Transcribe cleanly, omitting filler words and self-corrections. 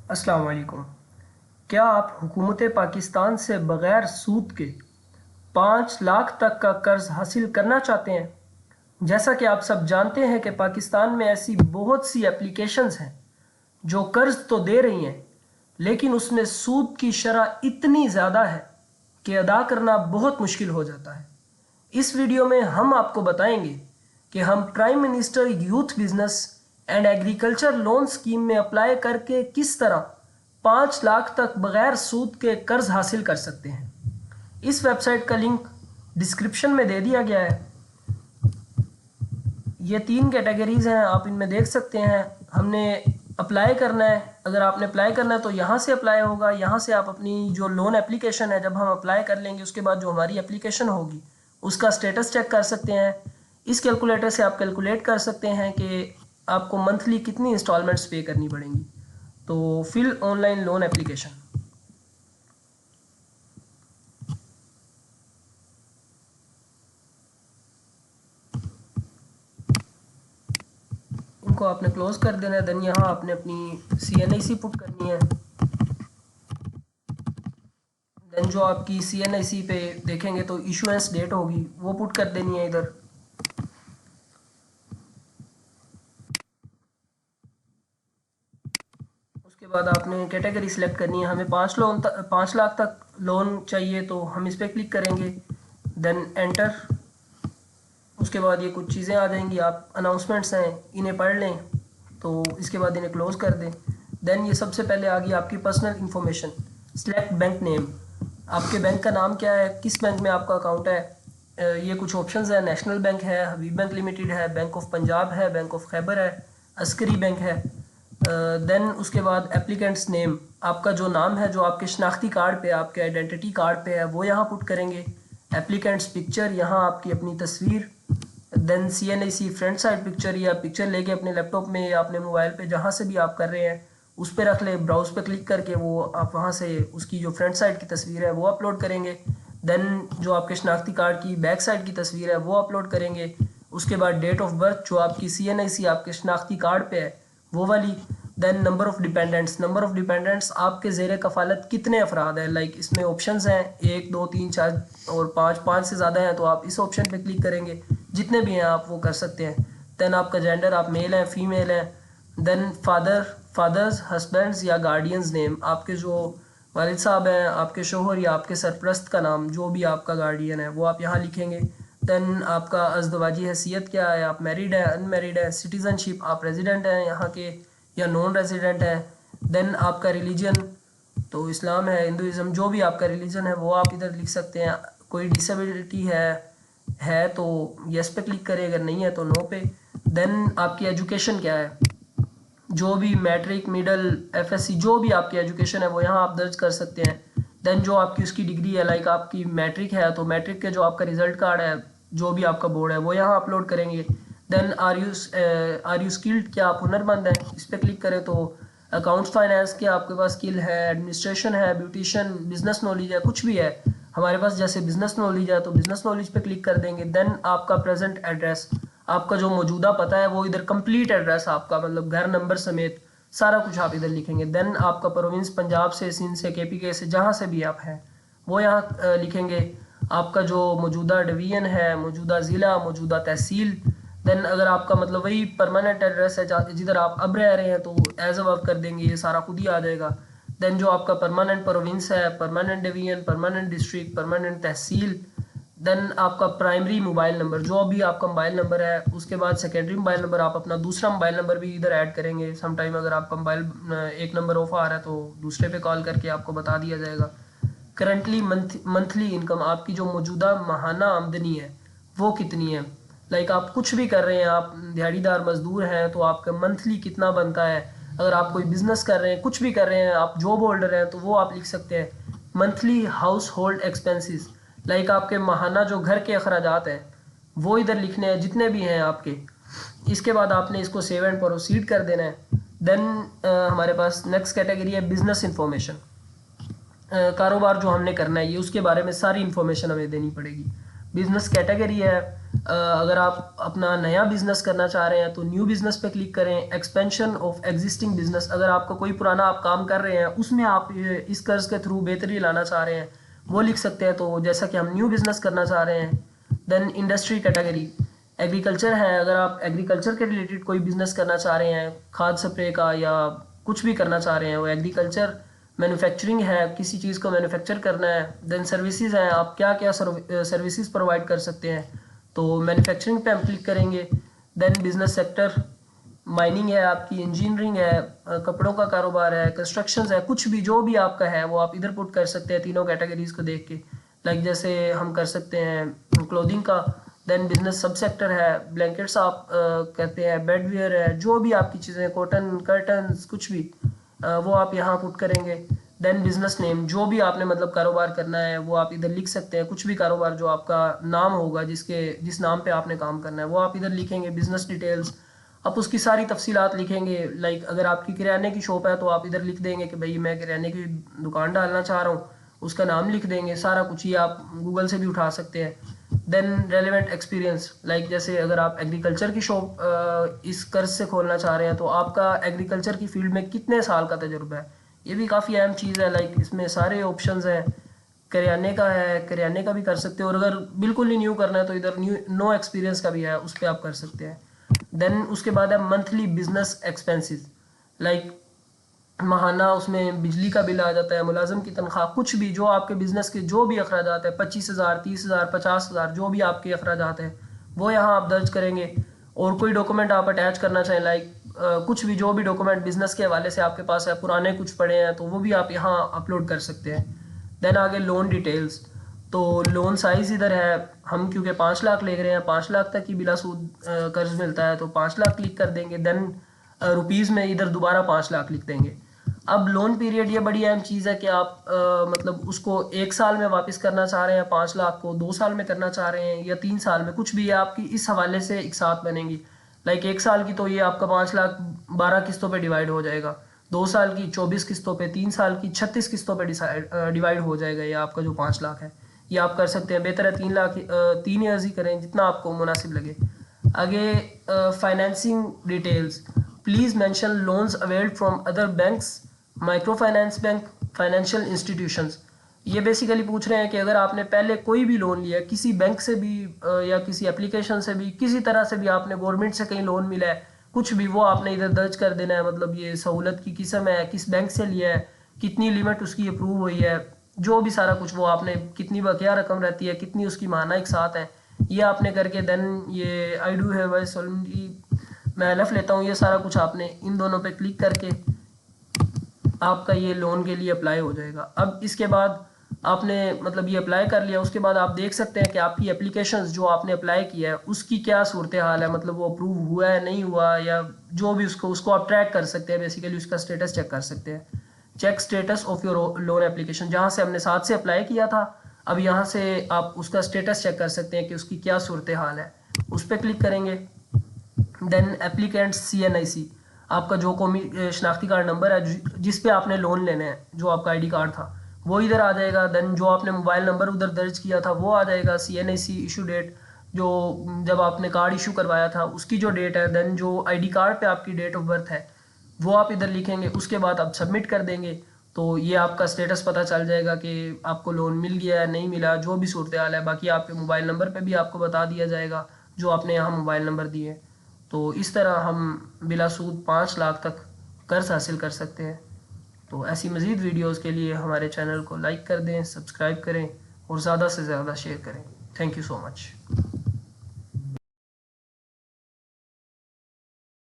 अस्सलाम वालेकुम। क्या आप हुकूमत पाकिस्तान से बग़ैर सूद के 5 लाख तक का कर्ज़ हासिल करना चाहते हैं? जैसा कि आप सब जानते हैं कि पाकिस्तान में ऐसी बहुत सी एप्लीकेशंस हैं जो कर्ज़ तो दे रही हैं, लेकिन उसमें सूद की शरह इतनी ज़्यादा है कि अदा करना बहुत मुश्किल हो जाता है। इस वीडियो में हम आपको बताएंगे कि हम prime minister youth business and agriculture loan scheme में अप्लाई करके किस तरह 5 लाख तक बगैर सूद के कर्ज हासिल कर सकते हैं। इस वेबसाइट का लिंक डिस्क्रिप्शन में दे दिया गया है। ये 3 कैटेगरीज हैं, आप इनमें देख सकते हैं। हमने अप्लाई करना है, अगर आपने अप्लाई करना है तो यहाँ से अप्लाई होगा। यहाँ से आप अपनी जो लोन एप्लीकेशन है, जब हम अप्लाई कर लेंगे उसके बाद जो हमारी एप्लीकेशन होगी उसका स्टेटस चेक कर सकते हैं। इस कैलकुलेटर से आप कैलकुलेट कर सकते हैं कि आपको मंथली कितनी इंस्टॉलमेंट्स पे करनी पड़ेंगी। तो फिल ऑनलाइन लोन एप्लीकेशन, इनको आपने क्लोज कर देना है। देन यहाँ आपने अपनी CNIC पुट करनी है। देन जो आपकी CNIC पे देखेंगे तो इशुएंस डेट होगी वो पुट कर देनी है इधर। उसके बाद आपने कैटेगरी सिलेक्ट करनी है। हमें 5 लाख तक लोन चाहिए तो हम इस पर क्लिक करेंगे। Then enter. उसके बाद ये कुछ चीज़ें आ जाएंगी, आप अनाउंसमेंट्स हैं इन्हें पढ़ लें, तो इसके बाद इन्हें क्लोज़ कर दें। देन ये सबसे पहले आ गई आपकी personal information. Select bank name, आपके बैंक का नाम क्या है, किस बैंक में आपका अकाउंट है। ये कुछ ऑप्शंस हैं, नेशनल बैंक है, हबीब बैंक लिमिटेड है, बैंक ऑफ पंजाब है, बैंक ऑफ खैबर है, अस्करी बैंक है। देन उसके बाद एप्लीकेंट्स नेम, आपका जो नाम है जो आपके शनाख्ती कार्ड पे, आपके आइडेंटिटी कार्ड पे है, वो यहाँ पुट करेंगे। एप्लीकेंट्स पिक्चर, यहाँ आपकी अपनी तस्वीर। Then CNIC front side picture, या पिक्चर लेके अपने लैपटॉप में या अपने मोबाइल पे जहाँ से भी आप कर रहे हैं उस पर रख ले। ब्राउज पे क्लिक करके वो आप वहाँ से उसकी जो फ्रंट साइड की तस्वीर है वो अपलोड करेंगे। देन जो आपके शनाख्ती कार्ड की बैक साइड की तस्वीर है वो अपलोड करेंगे। उसके बाद डेट ऑफ बर्थ जो आपकी CNIC आपके शनाख्ती कार्ड पे है वो वाली। Then number of dependents, number of dependents आपके ज़ेर कफ़ालत कितने अफराद हैं। लाइक इसमें ऑप्शंस हैं 1 2 3 4 और 5 से ज़्यादा हैं तो आप इस ऑप्शन पे क्लिक करेंगे। जितने भी हैं आप वो कर सकते हैं। देन आपका जेंडर, आप मेल हैं फीमेल हैं। देन फादर्स हस्बैंड्स या गार्डियंस नेम, आपके जो वालिद साहब हैं, आपके शोहर या आपके सरप्रस्त का नाम, जो भी आपका गार्डियन है वो आप यहाँ लिखेंगे। देन आपका अज़दवाजी हैसियत क्या है, आप मैरिड है अनमैरिड है। सिटीज़नशिप, आप रेजिडेंट हैं यहाँ के या नॉन रेजिडेंट है। देन आपका रिलीजन, तो इस्लाम है, हिंदुज़म, जो भी आपका रिलीजन है वो आप इधर लिख सकते हैं। कोई डिसेबिलिटी है तो यस पे क्लिक करें, अगर नहीं है तो नो पे। देन आपकी एजुकेशन क्या है, जो भी मैट्रिक मिडल FSC जो भी आपकी एजुकेशन है वो यहाँ आप दर्ज कर सकते हैं। देन जो आपकी उसकी डिग्री है, लाइक आपकी मैट्रिक है तो मैट्रिक के जो आपका रिजल्ट कार्ड है, जो भी आपका बोर्ड है वो यहाँ अपलोड करेंगे। देन आर यू स्किल्ड, क्या आप हुनरमंद हैं, इस पर क्लिक करें तो अकाउंट्स फाइनेंस के आपके पास स्किल है, एडमिनिस्ट्रेशन है, ब्यूटिशियन, बिजनेस नॉलेज है, कुछ भी है हमारे पास। जैसे बिजनेस नॉलेज है तो बिजनेस नॉलेज पे क्लिक कर देंगे। देन आपका प्रेजेंट एड्रेस, आपका जो मौजूदा पता है वो इधर कंप्लीट एड्रेस आपका, मतलब घर नंबर समेत सारा कुछ आप इधर लिखेंगे। देन आपका प्रोविंस, पंजाब से, सिंध से, KPK से, जहाँ से भी आप हैं वो यहाँ लिखेंगे। आपका जो मौजूदा डिवीजन है, मौजूदा ज़िला, मौजूदा तहसील। देन अगर आपका मतलब वही परमानेंट एड्रेस है जिधर आप अब रह रहे हैं तो एज अब कर देंगे, ये सारा खुद ही आ जाएगा। देन जो आपका परमानेंट प्रोविंस है, permanent division, permanent district, permanent tehsil. Then आपका प्राइमरी मोबाइल नंबर, जो भी आपका मोबाइल नंबर है। उसके बाद सेकेंडरी मोबाइल नंबर, आप अपना दूसरा मोबाइल नंबर भी इधर ऐड करेंगे। समटाइम अगर आपका मोबाइल एक नंबर ऑफ आ रहा है तो दूसरे पे कॉल करके आपको बता दिया जाएगा। करंटली मंथली इनकम, आपकी जो मौजूदा माहाना आमदनी है वो कितनी है। लाइक आप कुछ भी कर रहे हैं, आप दिहाड़ीदार मजदूर हैं तो आपका मंथली कितना बनता है। अगर आप कोई बिजनेस कर रहे हैं, कुछ भी कर रहे हैं, आप जॉब होल्डर हैं तो वो आप लिख सकते हैं। Monthly house hold expenses, like आपके माहाना जो घर के अखराजात हैं वो इधर लिखने हैं जितने भी हैं आपके। इसके बाद आपने इसको सेव एंड प्रोसीड कर देना है। देन हमारे पास नेक्स्ट कैटेगरी है बिजनेस इंफॉर्मेशन। कारोबार जो हमने करना है ये उसके बारे में सारी इन्फॉर्मेशन हमें देनी पड़ेगी। बिजनेस कैटेगरी है, अगर आप अपना नया बिजनेस करना चाह रहे हैं तो न्यू बिजनेस पे क्लिक करें। एक्सपेंशन ऑफ एग्जिस्टिंग बिजनेस, अगर आपका कोई पुराना आप काम कर रहे हैं उसमें आप इस कर्ज के थ्रू बेहतरी लाना चाह रहे हैं वो लिख सकते हैं, तो जैसा कि हम न्यू बिजनेस करना चाह रहे हैं। देन इंडस्ट्री कैटेगरी, एग्रीकल्चर है, अगर आप एग्रीकल्चर के रिलेटेड कोई बिजनेस करना चाह रहे हैं, खाद स्प्रे का या कुछ भी करना चाह रहे हैं वो एग्रीकल्चर। मैन्युफैक्चरिंग है, किसी चीज़ को मैन्युफैक्चर करना है। देन सर्विसेज हैं, आप क्या क्या सर्विसेज प्रोवाइड कर सकते हैं, तो मैन्युफैक्चरिंग पे हम क्लिक करेंगे। देन बिजनेस सेक्टर, माइनिंग है आपकी, इंजीनियरिंग है, कपड़ों का कारोबार है, कंस्ट्रक्शंस है, कुछ भी जो भी आपका है वो आप इधर पुट कर सकते हैं तीनों कैटेगरीज को देख के। लाइक जैसे हम कर सकते हैं क्लोथिंग का। देन बिजनेस सब सेक्टर है, ब्लैंकेट्स आप कहते हैं, बेडवेयर है, जो भी आपकी चीज़ें, कॉटन कर्टन्स, कुछ भी वो आप यहाँ पुट करेंगे। देन बिजनेस नेम, जो भी आपने मतलब कारोबार करना है वो आप इधर लिख सकते हैं, कुछ भी कारोबार जो आपका नाम होगा जिस नाम पे आपने काम करना है वो आप इधर लिखेंगे। बिजनेस डिटेल्स, आप उसकी सारी तफसीलात लिखेंगे। लाइक अगर आपकी किराने की शॉप है तो आप इधर लिख देंगे कि भाई मैं किराने की दुकान डालना चाह रहा हूँ, उसका नाम लिख देंगे। सारा कुछ ये आप गूगल से भी उठा सकते हैं। देन रेलिवेंट एक्सपीरियंस, लाइक जैसे अगर आप एग्रीकल्चर की शॉप इस कर्ज से खोलना चाह रहे हैं तो आपका एग्रीकल्चर की फील्ड में कितने साल का तजुर्बा है, ये भी काफ़ी अहम चीज़ है। लाइक इसमें सारे ऑप्शंस हैं। करियाने का है, करियाने का भी कर सकते हो, और अगर बिल्कुल ही न्यू करना है तो इधर न्यू नो एक्सपीरियंस का भी है, उस पर आप कर सकते हैं। देन उसके बाद है मंथली बिजनेस एक्सपेंसेस, लाइक माहाना उसमें बिजली का बिल आ जाता है, मुलाजिम की तनख्वाह, कुछ भी जो आपके बिजनेस के जो भी अखराजात है, 25,000, 30,000, 50,000, जो भी आपके अखराजात हैं वो यहाँ आप दर्ज करेंगे। और कोई डॉक्यूमेंट आप अटैच करना चाहें, लाइक कुछ भी जो भी डॉक्यूमेंट बिजनेस के हवाले से आपके पास है, पुराने कुछ पड़े हैं तो वो भी आप यहाँ अपलोड कर सकते हैं। देन आगे लोन डिटेल्स, तो लोन साइज़ इधर है, हम क्योंकि 5 लाख ले रहे हैं, 5 लाख तक की बिला सूद कर्ज मिलता है तो 5 लाख क्लिक कर देंगे। देन रुपीज़ में इधर दोबारा 5 लाख लिख देंगे। अब लोन पीरियड, ये बड़ी अहम चीज़ है कि आप मतलब उसको 1 साल में वापस करना चाह रहे हैं 5 लाख को, 2 साल में करना चाह रहे हैं या 3 साल में, कुछ भी आपकी इस हवाले से एक साथ बनेगी। लाइक 1 साल की तो ये आपका 5 लाख 12 किस्तों पे डिवाइड हो जाएगा, 2 साल की 24 किस्तों पे, 3 साल की 36 किस्तों पे डिवाइड हो जाएगा ये आपका जो 5 लाख है। ये आप कर सकते हैं, बेहतर है 3 लाख 3 ईयर्स ही करें जितना आपको मुनासिब लगे। आगे financing details, please mention loans availed from other banks, micro finance bank, financial institutions. ये बेसिकली पूछ रहे हैं कि अगर आपने पहले कोई भी लोन लिया किसी बैंक से भी या किसी एप्लीकेशन से भी, किसी तरह से भी आपने गवर्नमेंट से कहीं लोन मिला है, कुछ भी वो आपने इधर दर्ज कर देना है। मतलब ये सहूलत की किस्म है, किस बैंक से लिया है, कितनी लिमिट उसकी अप्रूव हुई है, जो भी सारा कुछ वो आपने, कितनी बकिया रकम रहती है, कितनी उसकी माहाना एक साथ है, ये आपने करके। देन ये आई डू है वाई मैं हलफ लेता हूँ, ये सारा कुछ आपने इन दोनों पे क्लिक करके आपका ये लोन के लिए अप्लाई हो जाएगा। अब इसके बाद आपने मतलब ये अप्लाई कर लिया, उसके बाद आप देख सकते हैं कि आपकी एप्लीकेशंस जो आपने अप्लाई किया है उसकी क्या सूरत हाल है, मतलब वो अप्रूव हुआ है नहीं हुआ, या जो भी उसको आप ट्रैक कर सकते हैं, बेसिकली उसका स्टेटस चेक कर सकते हैं। Check status of your loan application, जहाँ से हमने 7 से अप्लाई किया था, अब यहाँ से आप उसका स्टेटस चेक कर सकते हैं कि उसकी क्या सूरत हाल है, उस पर क्लिक करेंगे। देन एप्लीकेंट CNIC, आपका जो कौमी शनाख्ती कार्ड नंबर है जिस पे आपने लोन लेना है, जो आपका ID कार्ड था वो इधर आ जाएगा। देन जो आपने मोबाइल नंबर उधर दर्ज किया था वो आ जाएगा। CNIC इशू डेट, जो जब आपने कार्ड इशू करवाया था उसकी जो डेट है। देन जो ID कार्ड पे आपकी डेट ऑफ बर्थ है वो आप इधर लिखेंगे। उसके बाद आप सबमिट कर देंगे तो ये आपका स्टेटस पता चल जाएगा कि आपको लोन मिल गया है नहीं मिला, जो भी सूरत हाल है। बाकी आपके मोबाइल नंबर पे भी आपको बता दिया जाएगा जो आपने यहाँ मोबाइल नंबर दिए। तो इस तरह हम बिला सूद 5 लाख तक कर्ज हासिल कर सकते हैं। तो ऐसी मज़ीद वीडियोज़ के लिए हमारे चैनल को लाइक कर दें, सब्सक्राइब करें और ज़्यादा से ज़्यादा शेयर करें। Thank you so much.